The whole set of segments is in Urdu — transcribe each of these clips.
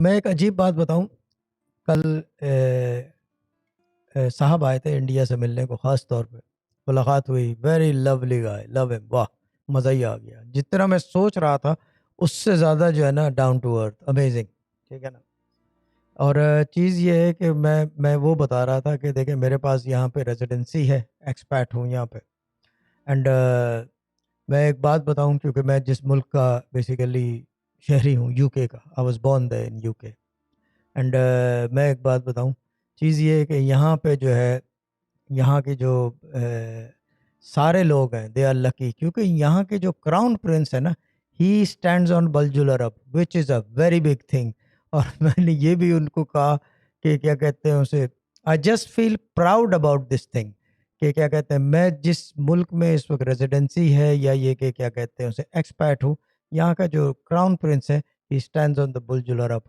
میں ایک عجیب بات بتاؤں. کل صاحب آئے تھے انڈیا سے ملنے کو, خاص طور پہ ملاقات ہوئی. ویری لولی گائے, لو ہم, واہ مزہ ہی آ گیا. جتنا میں سوچ رہا تھا اس سے زیادہ جو ہے نا ڈاؤن ٹو ارتھ, امیزنگ. ٹھیک ہے نا. اور چیز یہ ہے کہ میں وہ بتا رہا تھا کہ دیکھیں میرے پاس یہاں پہ ریزیڈنسی ہے, ایکسپیٹ ہوں یہاں پہ. اینڈ میں ایک بات بتاؤں, کیونکہ میں جس ملک کا بیسیکلی شہری ہوں, یو کے کا, I was born there in you کے. اینڈ میں ایک بات بتاؤں, چیز یہ ہے کہ یہاں پہ جو ہے, یہاں کے جو سارے لوگ ہیں دے آر لکی, کیونکہ یہاں کے جو کراؤن پرنس ہے نا, ہی اسٹینڈز آن بلجولر up, which is a very big thing. اور میں نے یہ بھی ان کو کہا کہ کیا کہتے ہیں اسے, I just feel proud about this thing, کہ کیا کہتے ہیں میں جس ملک میں اس وقت ریزیڈنسی ہے, یا یہ کہ کیا کہتے ہیں اسے ایکسپیٹ ہوں, یہاں کا جو کراؤن پرنس ہے ہی اسٹینڈز آن دا بلجولر اپ,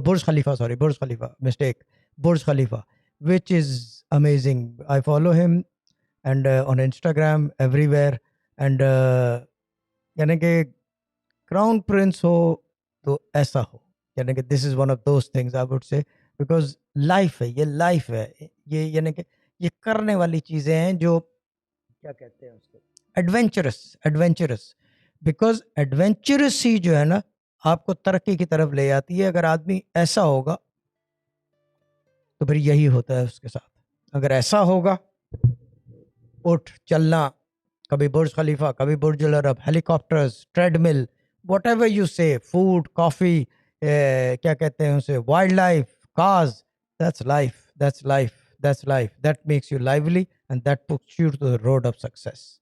برج خلیفہ, سوری برج خلیفہ, مسٹیک, برج خلیفہ, which is amazing. I follow him and on Instagram everywhere. And یعنی کہ کراؤن پرنس ہو تو ایسا ہو, یعنی کہ this is one of those things I would say, because life ہے, یہ لائف ہے, یہ یعنی کہ یہ کرنے والی چیزیں ہیں جو کیا کہتے ہیں اس کو, ایڈونچرس. بیکاز ایڈونچرس ہی جو ہے نا آپ کو ترقی کی طرف لے جاتی ہے. اگر آدمی ایسا ہوگا تو پھر یہی ہوتا ہے اس کے ساتھ. اگر ایسا ہوگا, اٹھ چلنا, کبھی برج خلیفہ, کبھی Burj Al Arab, helicopters, treadmill, whatever you say, food, coffee, کیا کہتے ہیں اسے, wildlife, cars, that's life, that's life, that's life, that makes you lovely and that puts you to the road of success.